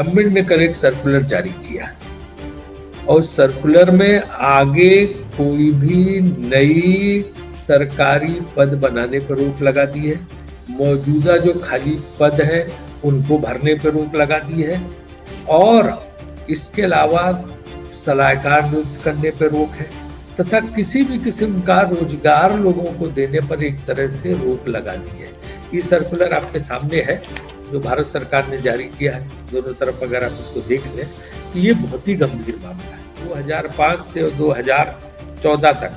Government ने कल एक सर्कुलर जारी किया और सर्कुलर में आगे कोई भी नई सरकारी पद बनाने पर रोक लगा दी है। मौजूदा जो खाली पद है उनको भरने पर रोक लगा दी है और इसके अलावा सलाहकार नियुक्त करने पर रोक है तथा किसी भी किस्म का रोजगार लोगों को देने पर एक तरह से रोक लगा दी है। ये सर्कुलर आपके सामने है जो भारत सरकार ने जारी किया है। दोनों तरफ अगर आप इसको देख लें तो ये बहुत ही गंभीर मामला है। 2005 से 2014 तक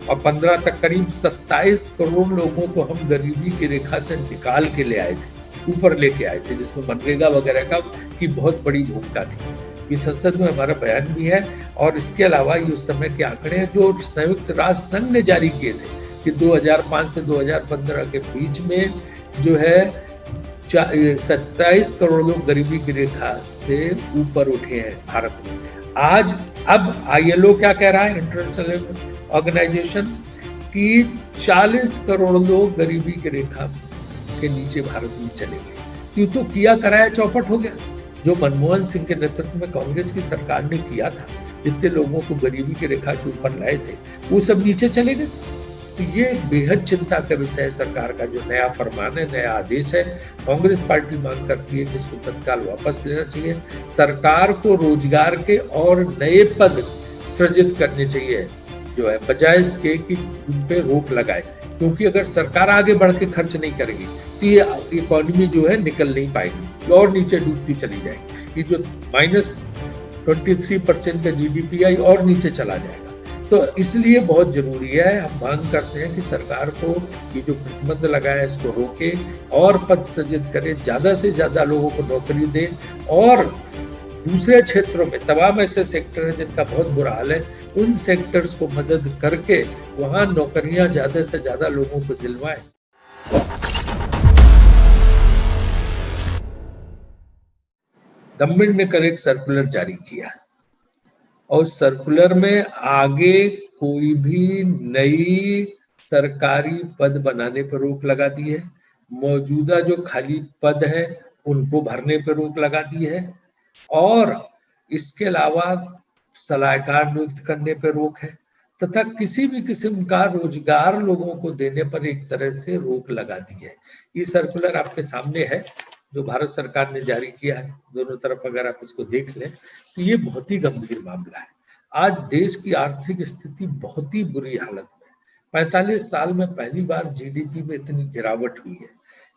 और 15 तक करीब 27 करोड़ लोगों को हम गरीबी की रेखा से निकाल के ले आए थे, ऊपर लेके आए थे, जिसमें मनरेगा वगैरह का की बहुत बड़ी भूमिका थी। ये संसद में हमारा बयान भी है और इसके अलावा ये उस समय के आंकड़े हैं जो संयुक्त राष्ट्र संघ ने जारी किए थे कि 2005 से 2015 के बीच में जो है 27 करोड़ लोग गरीबी की रेखा से ऊपर उठे हैं भारत में। आज अब ILO क्या कह रहा है, इंटरनेशनल ऑर्गेनाइजेशन, कि 40 करोड़ लोग गरीबी की रेखा के नीचे भारत में चले गए। क्यों? तो किया कराया चौपट हो गया। जो मनमोहन सिंह के नेतृत्व में कांग्रेस की सरकार ने किया था, जितने लोगों को गरीबी की रेखा के ऊपर लाए थे वो सब नीचे चले गए। तो ये बेहद चिंता का विषय है। सरकार का जो नया फरमान है, नया आदेश है, कांग्रेस पार्टी मांग करती है कि इसको तत्काल वापस लेना चाहिए। सरकार को रोजगार के और नए पद सृजित करने चाहिए जो है, बजाय इसके कि उन पे रोक लगाए, क्योंकि अगर सरकार आगे बढ़ के खर्च नहीं करेगी तो ये इकोनॉमी जो है निकल नहीं पाएगी और नीचे डूबती चली जाएगी। ये जो -23% का GDPI और नीचे चला जाएगा। तो इसलिए बहुत जरूरी है, हम मांग करते हैं कि सरकार को ये जो प्रतिबंध लगाया है इसको रोके और पद सृजित करे, ज्यादा से ज्यादा लोगों को नौकरी दे और दूसरे क्षेत्रों में तमाम ऐसे सेक्टर हैं जिनका बहुत बुरा हाल है, उन सेक्टर्स को मदद करके वहां नौकरियां ज्यादा से ज्यादा लोगों को दिलवाएं। गवर्नमेंट ने कल एक सर्कुलर जारी किया और सर्कुलर में आगे कोई भी नई सरकारी पद बनाने पर रोक लगा दी है। मौजूदा जो खाली पद है उनको भरने पर रोक लगा दी है और इसके अलावा सलाहकार नियुक्त करने पर रोक है तथा किसी भी किस्म का रोजगार लोगों को देने पर एक तरह से रोक लगा दी है। ये सर्कुलर आपके सामने है जो भारत सरकार ने जारी किया है। दोनों तरफ अगर आप इसको देख लें तो ये बहुत ही गंभीर मामला है। आज देश की आर्थिक स्थिति बहुत ही बुरी हालत में, 45 साल में पहली बार GDP में इतनी गिरावट हुई है।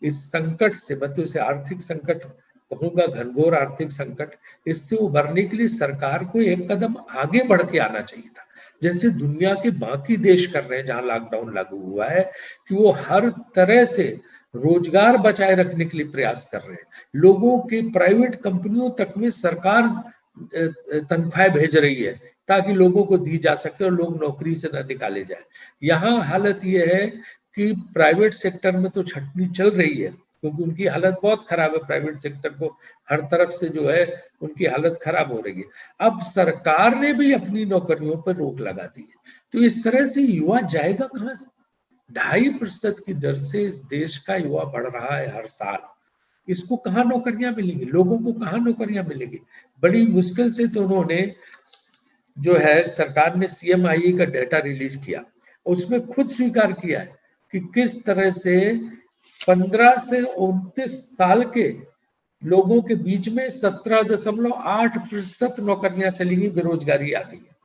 इस संकट से, मैं तो इसे आर्थिक संकट कहूंगा, घनघोर आर्थिक संकट, इससे उबरने के लिए सरकार को एक कदम आगे बढ़ के आना चाहिए था, जैसे दुनिया के बाकी देश कर रहे हैं जहां लॉकडाउन लागू हुआ है, कि वो हर तरह से रोजगार बचाए रखने के लिए प्रयास कर रहे हैं। लोगों के प्राइवेट कंपनियों तक में सरकार तनख्वाहें भेज रही है ताकि लोगों को दी जा सके और लोग नौकरी से न निकाले जाए। यहाँ हालत ये है कि प्राइवेट सेक्टर में तो छटनी चल रही है क्योंकि उनकी हालत बहुत खराब है। प्राइवेट सेक्टर को हर तरफ से जो है उनकी हालत खराब हो रही है। अब सरकार ने भी अपनी नौकरियों पर रोक लगा दी है, तो इस तरह से युवा जाएगा कहाँ से? 2.5% की दर से इस देश का युवा बढ़ रहा है हर साल। इसको कहाँ नौकरियां मिलेंगी? लोगों को कहाँ नौकरियां मिलेंगी? बड़ी मुश्किल से तो उन्होंने जो है, सरकार ने CMIE का डेटा रिलीज किया, उसमें खुद स्वीकार किया है कि किस तरह से 15 से 29 साल के लोगों के बीच में 17.8% नौकरियां चली गई, बेरोजगारी आ गई है।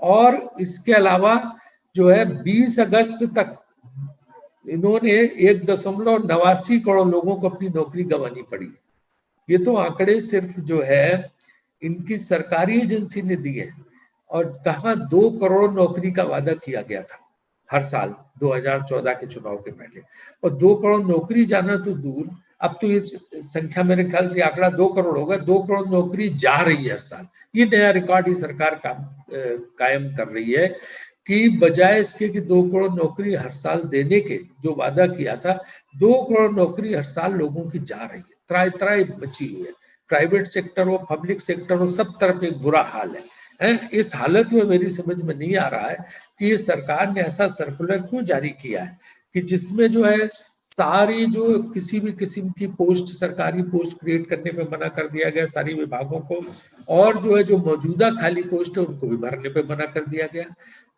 और इसके अलावा जो है 20 अगस्त तक इन्होंने 1.89 करोड़ लोगों को अपनी नौकरी गंवानी पड़ी। ये तो आंकड़े सिर्फ जो है इनकी सरकारी एजेंसी ने दिए और कहाँ 2 करोड़ नौकरी का वादा किया गया था हर साल 2014 के चुनाव के पहले, और 2 करोड़ नौकरी जाना तो दूर, अब तो ये संख्या मेरे ख्याल से आंकड़ा 2 करोड़ होगा। 2 करोड़ नौकरी जा रही है हर साल। ये नया रिकॉर्ड ही सरकार कायम कर रही है कि बजाय इसके कि 2 करोड़ नौकरी हर साल देने के जो वादा किया था, 2 करोड़ नौकरी हर साल लोगों की जा रही है। त्राई त्राई बची हुई है। प्राइवेट सेक्टर हो, पब्लिक सेक्टर हो, सब तरफ एक बुरा हाल है। इस हालत में मेरी समझ में नहीं आ रहा है कि ये सरकार ने ऐसा सर्कुलर क्यों जारी किया है कि जिसमें जो है सारी जो किसी भी किस्म की पोस्ट, सरकारी पोस्ट क्रिएट करने पे मना कर दिया गया सारी विभागों को, और जो है जो मौजूदा खाली पोस्ट है उनको भी भरने पे मना कर दिया गया।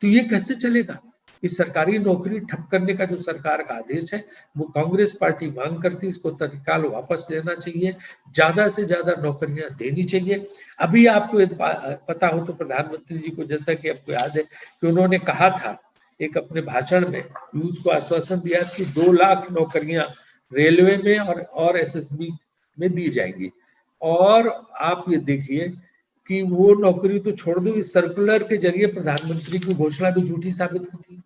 तो ये कैसे चलेगा? इस सरकारी नौकरी ठप करने का जो सरकार का आदेश है, वो कांग्रेस पार्टी मांग करती है इसको तत्काल वापस लेना चाहिए, ज्यादा से ज्यादा नौकरियां देनी चाहिए। अभी आपको पता हो तो प्रधानमंत्री जी को, जैसा कि आपको याद है कि उन्होंने कहा था एक अपने भाषण में, यूथ को आश्वासन दिया कि 2 लाख नौकरियां रेलवे में और एसएसबी में दी जाएंगी। और आप ये देखिए कि वो नौकरी तो छोड़ दो, इस सर्कुलर के जरिए प्रधानमंत्री की घोषणा भी झूठी साबित होती है।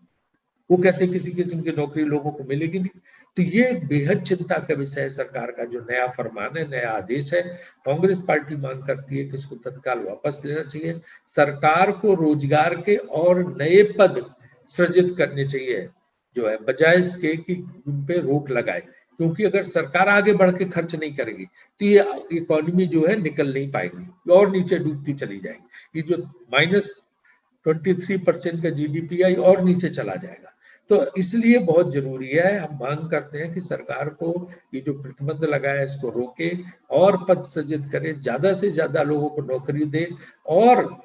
वो कहते हैं किसी किस्म की नौकरी लोगों को मिलेगी नहीं। तो ये एक बेहद चिंता का विषय है। सरकार का जो नया फरमान है, नया आदेश है, कांग्रेस पार्टी मांग करती है कि इसको तत्काल वापस लेना चाहिए। सरकार को रोजगार के और नए पद सृजित करने चाहिए जो है, बजाय इसके कि उन पे रोक लगाए, क्योंकि अगर सरकार आगे बढ़ के खर्च नहीं करेगी तो ये इकोनॉमी जो है निकल नहीं पाएगी और नीचे डूबती चली जाएगी। ये जो -23% का जीडीपी और नीचे चला जाएगा। तो इसलिए बहुत जरूरी है, हम मांग करते हैं कि सरकार को ये जो प्रतिबंध लगाया है इसको रोके और पद सृजित करे, ज्यादा से ज्यादा लोगों को नौकरी दे, और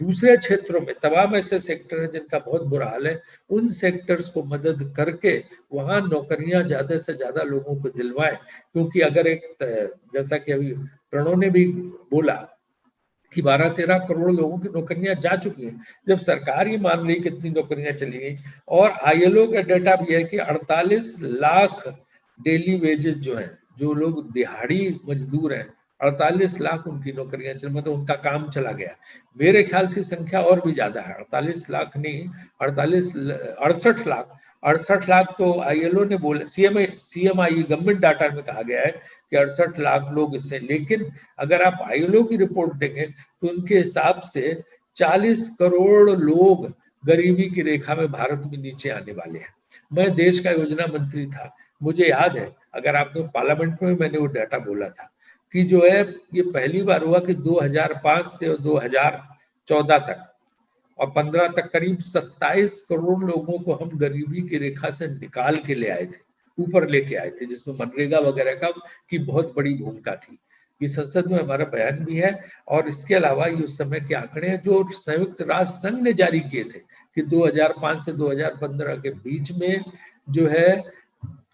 दूसरे क्षेत्रों में तमाम ऐसे सेक्टर हैं जिनका बहुत बुरा हाल है, उन सेक्टर्स को मदद करके वहां नौकरियां ज्यादा से ज्यादा लोगों को दिलवाए। क्योंकि अगर एक, जैसा कि अभी प्रणव ने भी बोला कि 12-13 करोड़ लोगों की नौकरियां जा चुकी हैं, जब सरकार ही मान रही कितनी नौकरियां चली गई। और आईएलओ का डाटा भी है कि 48 लाख डेली वेजेस जो है, जो लोग दिहाड़ी मजदूर हैं, 48 लाख उनकी नौकरियां चल, मतलब उनका काम चला गया। मेरे ख्याल से संख्या और भी ज्यादा है, 48 लाख नहीं, 68 लाख तो आईएलओ ने बोले, सीएमआई गवर्नमेंट डाटा में कहा गया है कि 68 लाख लोग इससे। लेकिन अगर आप आईएलओ की रिपोर्ट देखें तो उनके हिसाब से 40 करोड़ लोग गरीबी की रेखा में भारत में नीचे आने वाले हैं। मैं देश का योजना मंत्री था, मुझे याद है, अगर आपने पार्लियामेंट में मैंने वो डाटा बोला था कि जो है ये पहली बार हुआ कि 2005 से 2014 तक और 15 तक करीब 27 करोड़ लोगों को हम गरीबी की रेखा से निकाल के ले आए थे, ऊपर लेके आए थे, जिसमें मनरेगा वगैरह का की बहुत बड़ी भूमिका थी। ये संसद में हमारा बयान भी है। और इसके अलावा ये उस समय के आंकड़े हैं जो संयुक्त राष्ट्र संघ ने जारी किए थे कि 2005 से 2015 के बीच में जो है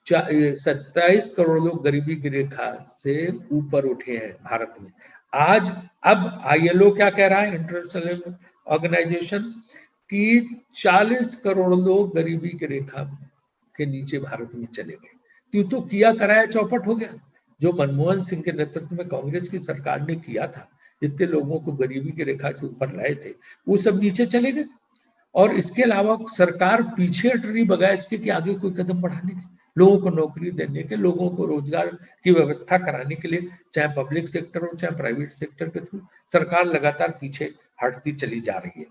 27 करोड़ लोग गरीबी की रेखा से ऊपर उठे हैं भारत में। आज अब आईएलओ क्या कह रहा है, इंटरनेशनल ऑर्गेनाइजेशन, की 40 करोड़ लोग गरीबी की रेखा के नीचे भारत में चले गए। तो किया कराया चौपट हो गया। जो मनमोहन सिंह के नेतृत्व में कांग्रेस की सरकार ने किया था, जितने लोगों को गरीबी की रेखा से ऊपर लाए थे, वो सब नीचे चले गए। और इसके अलावा सरकार पीछे हट रही बगैर इसके कि आगे कोई कदम बढ़ाने के, लोगों को नौकरी देने के, लोगों को रोजगार की व्यवस्था कराने के लिए, चाहे पब्लिक सेक्टर हो चाहे प्राइवेट सेक्टर के थ्रू, सरकार लगातार पीछे हटती चली जा रही है।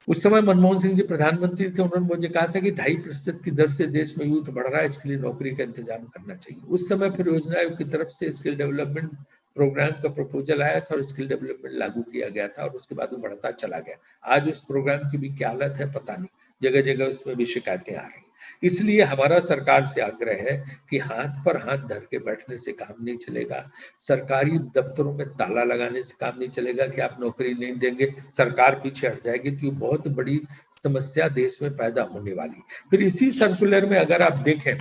उस समय मनमोहन सिंह जी प्रधानमंत्री थे, उन्होंने मुझे कहा था कि 2.5% की दर से देश में यूथ बढ़ रहा है, इसके लिए नौकरी का इंतजाम करना चाहिए। उस समय फिर योजना आयोग की तरफ से स्किल डेवलपमेंट प्रोग्राम का प्रपोजल आया था और स्किल डेवलपमेंट लागू किया गया था, और उसके बाद वो बढ़ता चला गया। आज उस प्रोग्राम की भी क्या हालत है पता नहीं, जगह जगह उसमें भी शिकायतें आ रही। इसलिए हमारा सरकार से आग्रह है कि हाथ पर हाथ धर के बैठने से काम नहीं चलेगा, सरकारी दफ्तरों में ताला लगाने से काम नहीं चलेगा कि आप नौकरी नहीं देंगे सरकार पीछे हट जाएगी। तो ये बहुत बड़ी समस्या देश में पैदा होने वाली। फिर इसी सर्कुलर में अगर आप देखें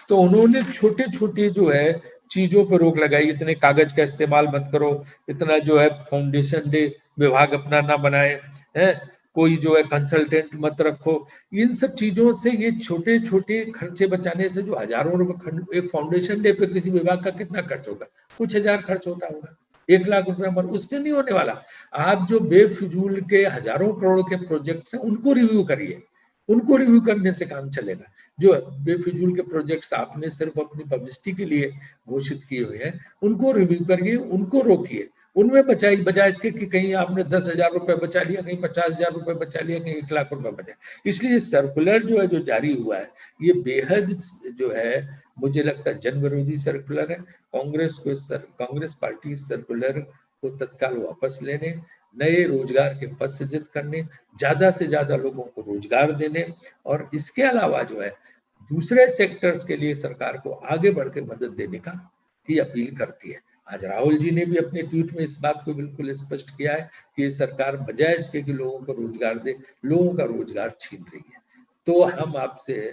तो उन्होंने छोटे छोटे जो है चीजों पर रोक लगाई, इतने कागज का इस्तेमाल मत करो, इतना जो है फाउंडेशन डे विभाग अपना ना बनाए, है कोई जो है कंसल्टेंट मत रखो। इन सब चीजों से, ये छोटे छोटे खर्चे बचाने से जो हजारों रुपए, एक फाउंडेशन डे पे किसी विभाग का कितना खर्च होगा, कुछ हजार खर्च होता होगा, 1 लाख रुपए, पर उससे नहीं होने वाला। आप जो बेफिजूल के हजारों करोड़ के प्रोजेक्ट्स हैं उनको रिव्यू करिए, उनको रिव्यू करने से काम चलेगा। जो बेफिजूल के प्रोजेक्ट्स आपने सिर्फ अपनी पब्लिसिटी के लिए घोषित किए हुए हैं उनको रिव्यू करिए, उनको रोकिए, उनमें बचाई, बजाय इसके कि कहीं आपने 10,000 रुपए बचा लिया, कहीं 50,000 रुपए बचा लिया, कहीं 1 लाख रुपए बचा। इसलिए सर्कुलर जो है जो जारी हुआ है ये बेहद जो है मुझे लगता है जन विरोधी सर्कुलर है। कांग्रेस पार्टी सर्कुलर को तत्काल वापस लेने, नए रोजगार के पद सृजित करने, ज्यादा से ज्यादा लोगों को रोजगार देने, और इसके अलावा जो है दूसरे सेक्टर्स के लिए सरकार को आगे बढ़ के मदद देने का ही अपील करती है। आज राहुल जी ने भी अपने ट्वीट में इस बात को बिल्कुल स्पष्ट किया है कि ये सरकार बजाय इसके कि लोगों को रोजगार दे, लोगों का रोजगार छीन रही है। तो हम आपसे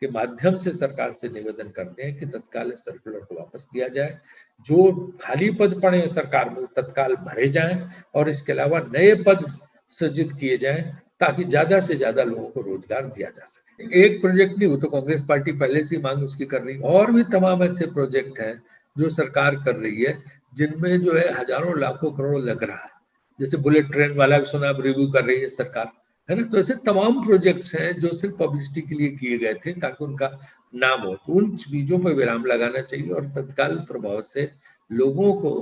के माध्यम से सरकार से निवेदन करते हैं कि तत्काल सर्कुलर को वापस दिया जाए, जो खाली पद पड़े हैं सरकार में तत्काल भरे जाएं और इसके अलावा नए पद सृजित किए जाएं ताकि ज्यादा से ज्यादा लोगों को रोजगार दिया जा सके। एक प्रोजेक्ट नहीं, वो तो कांग्रेस पार्टी पहले से मांग उसकी कर रही है, और भी तमाम ऐसे प्रोजेक्ट हैं जो सरकार कर रही है जिनमें जो है हजारों लाखों करोड़ लग रहा है। जैसे बुलेट ट्रेन वाला भी सुना, अब रिव्यू कर रही है सरकार, है ना। तो ऐसे तमाम प्रोजेक्ट्स हैं जो सिर्फ पब्लिसिटी के लिए किए गए थे ताकि उनका नाम हो। तो उन चीजों पर विराम लगाना चाहिए और तत्काल प्रभाव से लोगों को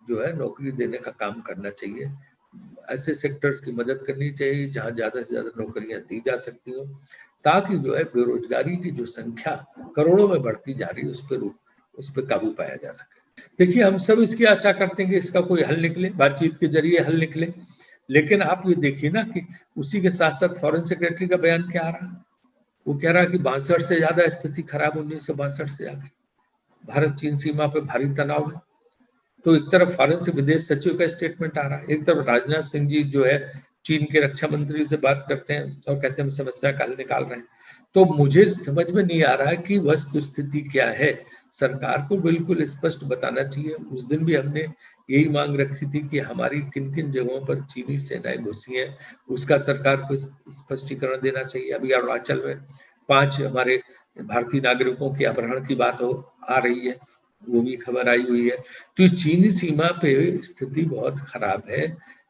जो है नौकरी देने का काम करना चाहिए। ऐसे सेक्टर्स की मदद करनी चाहिए जहां ज्यादा से ज्यादा नौकरियां दी जा सकती हो, ताकि जो है बेरोजगारी की जो संख्या करोड़ों में बढ़ती जा रही है उस पर काबू पाया जा सके। देखिए, हम सब इसकी आशा करते हैं कि इसका कोई हल निकले, बातचीत के जरिए हल निकले। लेकिन आप ये देखिए ना कि उसी के साथ साथ फॉरेन सेक्रेटरी का बयान क्या आ रहा है। वो कह रहा है कि 62 से ज्यादा स्थिति खराब 1962 से आगे भारत चीन सीमा पे भारी तनाव है। तो एक तरफ फॉरेन से विदेश सचिव का स्टेटमेंट आ रहा है, एक तरफ राजनाथ सिंह जी जो है चीन के रक्षा मंत्री से बात करते हैं और कहते हैं हम समस्या का हल निकाल रहे हैं। तो मुझे समझ में नहीं आ रहा है कि वस्तुस्थिति क्या है। सरकार को बिल्कुल स्पष्ट बताना चाहिए। उस दिन भी हमने यही मांग रखी थी कि हमारी किन किन जगहों पर चीनी सेनाएं घुसी हैं, उसका सरकार को स्पष्टीकरण देना चाहिए। अभी अरुणाचल में 5 हमारे भारतीय नागरिकों के अपहरण की बात आ रही है, वो भी खबर आई हुई है। तो चीनी सीमा पे स्थिति बहुत खराब है,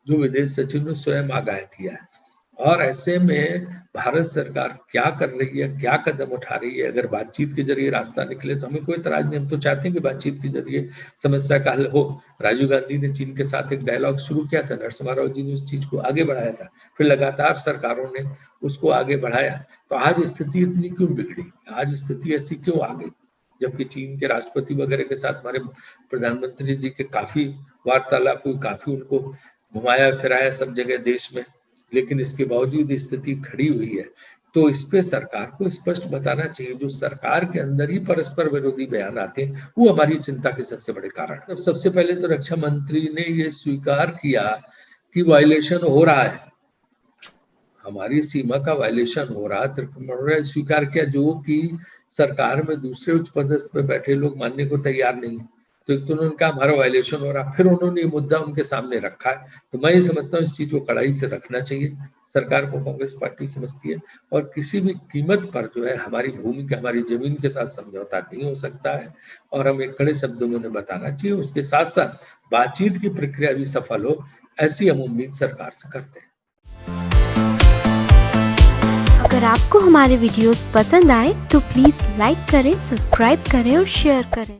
जो विदेश सचिव ने स्वयं आगाह किया है। और ऐसे में भारत सरकार क्या कर रही है, क्या कदम उठा रही है। अगर बातचीत के जरिए रास्ता निकले तो हमें कोई इतराज नहीं, हम तो चाहते हैं कि बातचीत के जरिए समस्या का हल हो। राजीव गांधी ने चीन के साथ एक डायलॉग शुरू किया था, नरसिम्हा राव जी ने उस चीज को आगे बढ़ाया था, फिर लगातार सरकारों ने उसको आगे बढ़ाया। तो आज स्थिति इतनी क्यों बिगड़ी, आज स्थिति ऐसी क्यों आ गई, जबकि चीन के राष्ट्रपति वगैरह के साथ हमारे प्रधानमंत्री जी के काफी वार्तालाप हुई, काफी उनको घुमाया फिराया सब जगह देश में, लेकिन इसके बावजूद स्थिति खड़ी हुई है। तो इस पे सरकार को स्पष्ट बताना चाहिए। जो सरकार के अंदर ही परस्पर विरोधी बयान आते हैं वो हमारी चिंता के सबसे बड़े कारण है। सबसे पहले तो रक्षा मंत्री ने ये स्वीकार किया कि वायलेशन हो रहा है, हमारी सीमा का वायलेशन हो रहा है, स्वीकार किया, जो कि सरकार में दूसरे उच्च पदस्थ पे बैठे लोग मानने को तैयार नहीं है। तो एक तो उन्होंने कहा हमारा वायलेशन हो रहा, फिर उन्होंने ये मुद्दा उनके सामने रखा है। तो मैं ये समझता हूँ इस चीज को कड़ाई से रखना चाहिए। सरकार को कांग्रेस पार्टी समझती है और किसी भी कीमत पर जो है हमारी भूमि के, हमारी जमीन के साथ समझौता नहीं हो सकता है, और हमें कड़े शब्दों में उन्हें बताना चाहिए। उसके साथ साथ बातचीत की प्रक्रिया भी सफल हो, ऐसी हम उम्मीद सरकार से करते हैं। अगर आपको हमारे वीडियोस पसंद आए तो प्लीज लाइक करें, सब्सक्राइब करें और शेयर करें।